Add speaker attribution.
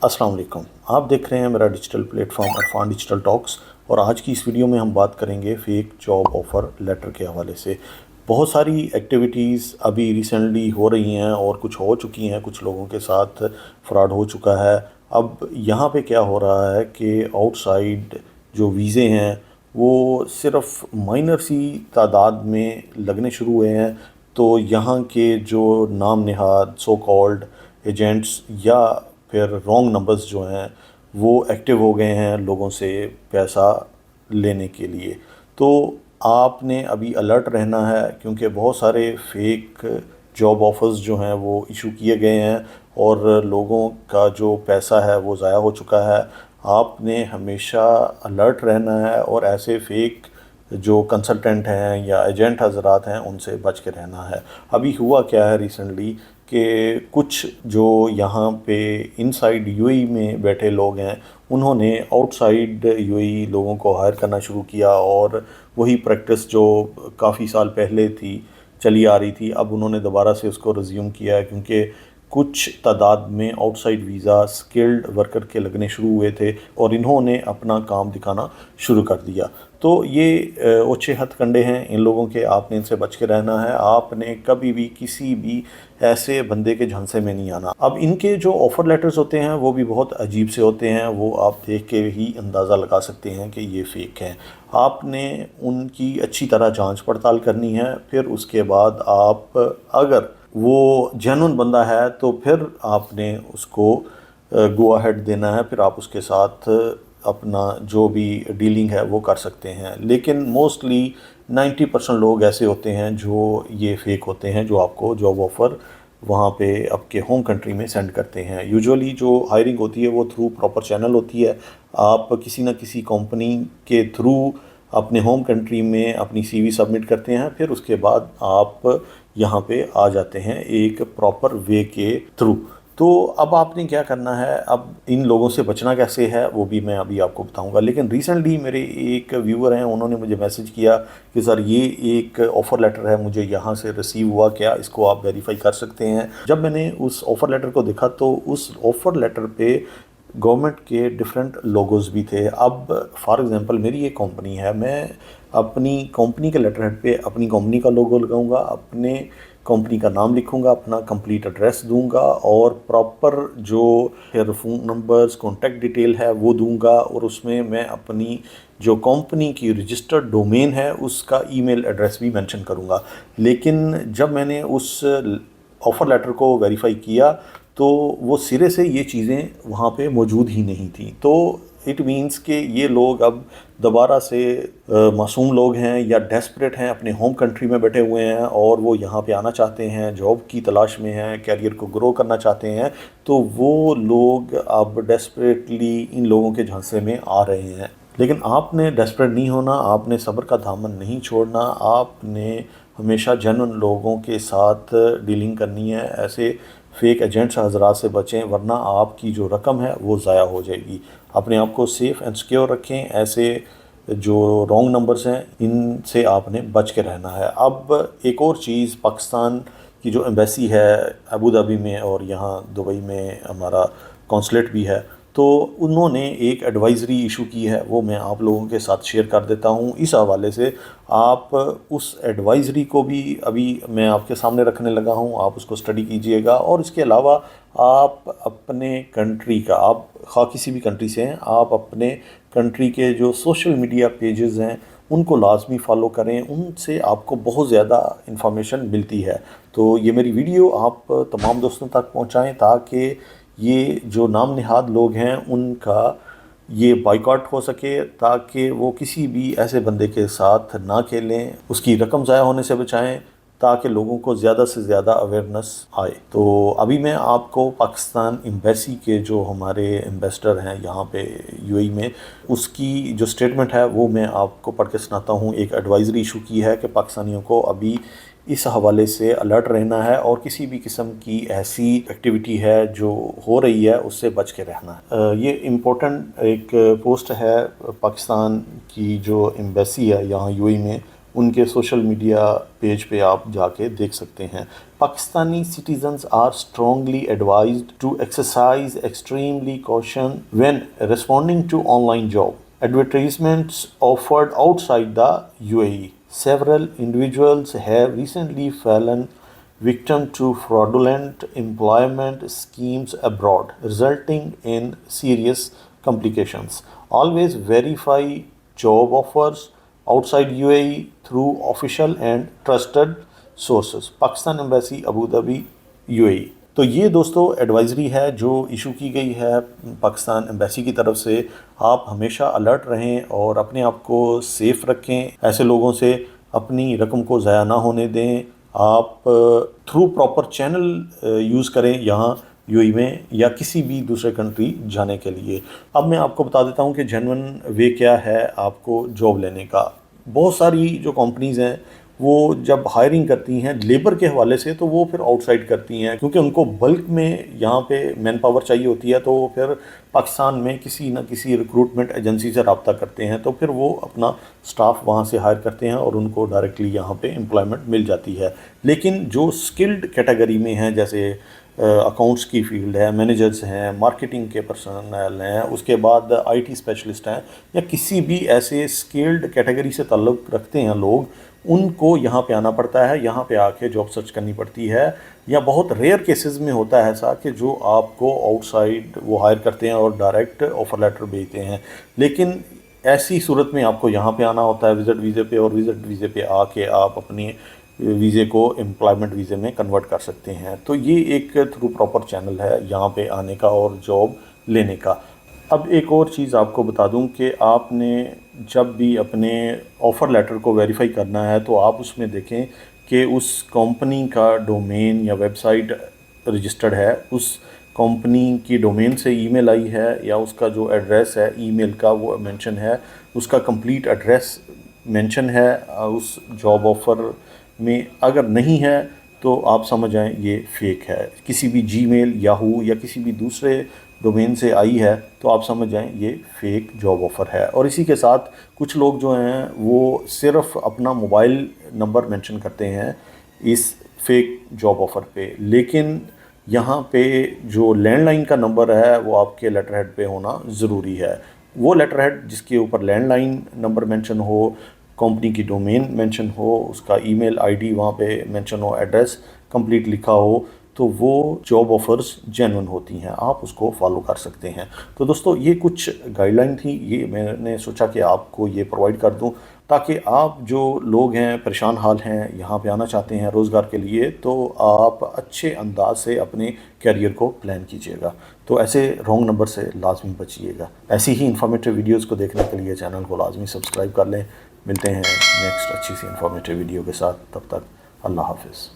Speaker 1: अस्सलाम वालेकुम। आप देख रहे हैं मेरा digital platform Irfan digital talks, और आज की इस वीडियो में हम बात करेंगे फेक जॉब ऑफ़र लेटर के हवाले से। बहुत सारी एक्टिविटीज़ अभी रिसेंटली हो रही हैं और कुछ हो चुकी हैं, कुछ लोगों के साथ फ्रॉड हो चुका है। अब यहाँ पे क्या हो रहा है कि आउटसाइड जो वीज़े हैं वो सिर्फ़ माइनर सी तादाद में लगने शुरू हुए हैं। तो यहाँ के जो नाम नहाद सो कॉल्ड एजेंट्स या फिर रॉन्ग नंबर्स जो हैं वो एक्टिव हो गए हैं लोगों से पैसा लेने के लिए। तो आपने अभी अलर्ट रहना है, क्योंकि बहुत सारे फेक जॉब ऑफ़र्स जो हैं वो इशू किए गए हैं और लोगों का जो पैसा है वो ज़ाया हो चुका है। आपने हमेशा अलर्ट रहना है और ऐसे फेक जो कंसल्टेंट हैं या एजेंट हज़रात हैं उनसे बच के रहना है। अभी हुआ क्या है रिसेंटली कि कुछ जो यहाँ पे इनसाइड यूएई में बैठे लोग हैं उन्होंने आउटसाइड यूएई लोगों को हायर करना शुरू किया, और वही प्रैक्टिस जो काफ़ी साल पहले थी चली आ रही थी, अब उन्होंने दोबारा से उसको रिज्यूम किया है, क्योंकि कुछ तादाद में आउटसाइड वीज़ा स्किल्ड वर्कर के लगने शुरू हुए थे और इन्होंने अपना काम दिखाना शुरू कर दिया। तो ये ओछे हथकंडे हैं इन लोगों के, आपने इनसे बच के रहना है। आपने कभी भी किसी भी ऐसे बंदे के झांसे में नहीं आना। अब इनके जो ऑफ़र लेटर्स होते हैं वो भी बहुत अजीब से होते हैं, वो आप देख के ही अंदाज़ा लगा सकते हैं कि ये फ़ेक हैं। आपने उनकी अच्छी तरह जांच पड़ताल करनी है, फिर उसके बाद आप अगर वो जेन्युइन बंदा है तो फिर आपने उसको गो अहेड देना है, फिर आप उसके साथ अपना जो भी डीलिंग है वो कर सकते हैं। लेकिन मोस्टली 90% लोग ऐसे होते हैं जो ये फेक होते हैं, जो आपको जॉब ऑफ़र वहाँ पे आपके होम कंट्री में सेंड करते हैं। यूजुअली जो हायरिंग होती है वो थ्रू प्रॉपर चैनल होती है। आप किसी न किसी कंपनी के थ्रू अपने होम कंट्री में अपनी सीवी सबमिट करते हैं, फिर उसके बाद आप यहाँ पे आ जाते हैं एक प्रॉपर वे के थ्रू। तो अब आपने क्या करना है, अब इन लोगों से बचना कैसे है वो भी मैं अभी आपको बताऊंगा। लेकिन रिसेंटली मेरे एक व्यूअर हैं, उन्होंने मुझे मैसेज किया कि सर ये एक ऑफ़र लेटर है, मुझे यहाँ से रिसीव हुआ, क्या इसको आप वेरीफाई कर सकते हैं। जब मैंने उस ऑफ़र लेटर को देखा तो उस ऑफ़र लेटर पे गवर्नमेंट के डिफरेंट लोगोज़ भी थे। अब फॉर एग्ज़ाम्पल मेरी एक कंपनी है, मैं अपनी कंपनी के लेटर हेड पे अपनी कंपनी का लोगो लगाऊंगा, अपने कंपनी का नाम लिखूंगा, अपना कंप्लीट एड्रेस दूंगा और प्रॉपर जो फ़ोन नंबर्स कॉन्टैक्ट डिटेल है वो दूंगा, और उसमें मैं अपनी जो कंपनी की रजिस्टर्ड डोमेन है उसका ईमेल एड्रेस भी मेंशन करूंगा। लेकिन जब मैंने उस ऑफ़र लेटर को वेरीफाई किया तो वो सिरे से ये चीज़ें वहाँ पे मौजूद ही नहीं थी। तो इट मीन्स कि ये लोग अब दोबारा से मासूम लोग हैं या डेस्परेट हैं, अपने होम कंट्री में बैठे हुए हैं और वो यहाँ पे आना चाहते हैं, जॉब की तलाश में हैं, कैरियर को ग्रो करना चाहते हैं। तो वो लोग अब डेस्परेटली इन लोगों के झांसे में आ रहे हैं। लेकिन आपने डेस्परेट नहीं होना, आपने सब्र का दामन नहीं छोड़ना, आपने हमेशा जेन्युइन लोगों के साथ डीलिंग करनी है। ऐसे फेक एजेंट्स हज़रात से बचें, वरना आपकी जो रकम है वो ज़ाया हो जाएगी। अपने आप को सेफ़ एंड सिक्योर रखें। ऐसे जो रॉन्ग नंबर्स हैं इनसे आपने बच के रहना है। अब एक और चीज़, पाकिस्तान की जो एम्बेसी है अबू धाबी में और यहाँ दुबई में हमारा कॉन्सुलेट भी है, तो उन्होंने एक एडवाइज़री इशू की है, वो मैं आप लोगों के साथ शेयर कर देता हूँ। इस हवाले से आप उस एडवाइज़री को भी अभी मैं आपके सामने रखने लगा हूँ, आप उसको स्टडी कीजिएगा। और इसके अलावा आप अपने कंट्री का, आप खा किसी भी कंट्री से हैं, आप अपने कंट्री के जो सोशल मीडिया पेजेस हैं उनको लाजमी फ़ॉलो करें, उनसे आपको बहुत ज़्यादा इन्फॉर्मेशन मिलती है। तो ये मेरी वीडियो आप तमाम दोस्तों तक पहुँचाएँ ताकि ये जो नाम नहाद लोग हैं उनका ये बाइकआउट हो सके, ताकि वो किसी भी ऐसे बंदे के साथ ना खेलें, उसकी रकम ज़ाया होने से बचाएं, ताकि लोगों को ज़्यादा से ज़्यादा अवेयरनेस आए। तो अभी मैं आपको पाकिस्तान एम्बेसी के जो हमारे एम्बेसडर हैं यहाँ पे यूएई में, उसकी जो स्टेटमेंट है वो मैं आपको पढ़ के सुनाता हूँ। एक एडवाइज़री इशू की है कि पाकिस्तानियों को अभी इस हवाले से अलर्ट रहना है और किसी भी किस्म की ऐसी एक्टिविटी है जो हो रही है उससे बच के रहना है। ये इम्पोर्टेंट एक पोस्ट है पाकिस्तान की जो एम्बेसी है यहाँ यूएई में, ان کے سوشل میڈیا پیج پہ آپ جا کے دیکھ سکتے ہیں۔ Pakistani citizens are strongly advised to exercise extremely caution when responding to online job advertisements offered outside the UAE. Several individuals have recently fallen victim to fraudulent employment schemes abroad, resulting in serious complications. Always verify job offers outside UAE through official and trusted sources. Pakistan embassy Abu Dhabi UAE۔ تو یہ دوستو advisory ہے جو issue کی گئی ہے Pakistan embassy کی طرف سے۔ آپ ہمیشہ الرٹ رہیں اور اپنے آپ کو سیف رکھیں، ایسے لوگوں سے اپنی رقم کو ضائع نہ ہونے دیں۔ آپ تھرو پراپر چینل یوز کریں یہاں UAE میں یا کسی بھی دوسرے کنٹری جانے کے لیے۔ اب میں آپ کو بتا دیتا ہوں کہ جینون وے کیا ہے آپ کو جاب لینے کا۔ بہت ساری جو کمپنیز ہیں وہ جب ہائرنگ کرتی ہیں لیبر کے حوالے سے تو وہ پھر آؤٹ سائڈ کرتی ہیں، کیونکہ ان کو بلک میں یہاں پہ مین پاور چاہیے ہوتی ہے، تو وہ پھر پاکستان میں کسی نہ کسی ریکروٹمنٹ ایجنسی سے رابطہ کرتے ہیں، تو پھر وہ اپنا سٹاف وہاں سے ہائر کرتے ہیں اور ان کو ڈائریکٹلی یہاں پہ امپلائمنٹ مل جاتی ہے۔ لیکن جو سکلڈ کیٹیگری میں ہیں، جیسے اکاؤنٹس کی فیلڈ ہے، مینیجرز ہیں، مارکیٹنگ کے پرسنل ہیں، اس کے بعد IT اسپیشلسٹ ہیں، یا کسی بھی ایسے سکلڈ کیٹیگری سے تعلق رکھتے ہیں لوگ، ان کو یہاں پہ آنا پڑتا ہے، یہاں پہ آ کے جاب سرچ کرنی پڑتی ہے۔ یا بہت ریئر کیسز میں ہوتا ہے ایسا کہ جو آپ کو آؤٹ سائڈ وہ ہائر کرتے ہیں اور ڈائریکٹ آفر لیٹر بھیجتے ہیں، لیکن ایسی صورت میں آپ کو یہاں پہ آنا ہوتا ہے وزٹ ویزے پہ، اور وزٹ ویزے پہ آ کے آپ اپنی ویزے کو امپلائمنٹ ویزے میں کنورٹ کر سکتے ہیں۔ تو یہ ایک تھرو پراپر چینل ہے یہاں پہ آنے کا اور جاب لینے کا۔ اب ایک اور چیز آپ کو بتا دوں کہ آپ نے جب بھی اپنے آفر لیٹر کو ویریفائی کرنا ہے تو آپ اس میں دیکھیں کہ اس کمپنی کا ڈومین یا ویب سائٹ رجسٹرڈ ہے، اس کمپنی کی ڈومین سے ای میل آئی ہے، یا اس کا جو ایڈریس ہے ای میل کا وہ مینشن ہے، اس کا کمپلیٹ ایڈریس مینشن ہے اس جاب آفر میں۔ اگر نہیں ہے تو آپ سمجھ جائیں یہ فیک ہے، کسی بھی جی میل، یاہو یا کسی بھی دوسرے ڈومین سے آئی ہے تو آپ سمجھ جائیں یہ فیک جاب آفر ہے۔ اور اسی کے ساتھ کچھ لوگ جو ہیں وہ صرف اپنا موبائل نمبر مینشن کرتے ہیں اس فیک جاب آفر پہ، لیکن یہاں پہ جو لینڈ لائن کا نمبر ہے وہ آپ کے لیٹر ہیڈ پہ ہونا ضروری ہے۔ وہ لیٹر ہیڈ جس کے اوپر لینڈ لائن نمبر مینشن ہو، کمپنی کی ڈومین مینشن ہو، اس کا ای میل ID وہاں پہ مینشن ہو، ایڈریس کمپلیٹ لکھا ہو، تو وہ جاب آفرز جینون ہوتی ہیں، آپ اس کو فالو کر سکتے ہیں۔ تو دوستو یہ کچھ گائیڈ لائن تھی، یہ میں نے سوچا کہ آپ کو یہ پرووائڈ کر دوں تاکہ آپ جو لوگ ہیں پریشان حال ہیں یہاں پہ آنا چاہتے ہیں روزگار کے لیے، تو آپ اچھے انداز سے اپنے کیریئر کو پلان کیجیے گا۔ تو ایسے رانگ نمبر سے لازمی بچیے گا۔ ایسی ہی انفارمیٹیو ویڈیوز کو دیکھنے کے لیے چینل کو لازمی سبسکرائب کر لیں۔ ملتے ہیں نیکسٹ اچھی سی انفارمیٹیو ویڈیو کے ساتھ، تب تک اللہ حافظ۔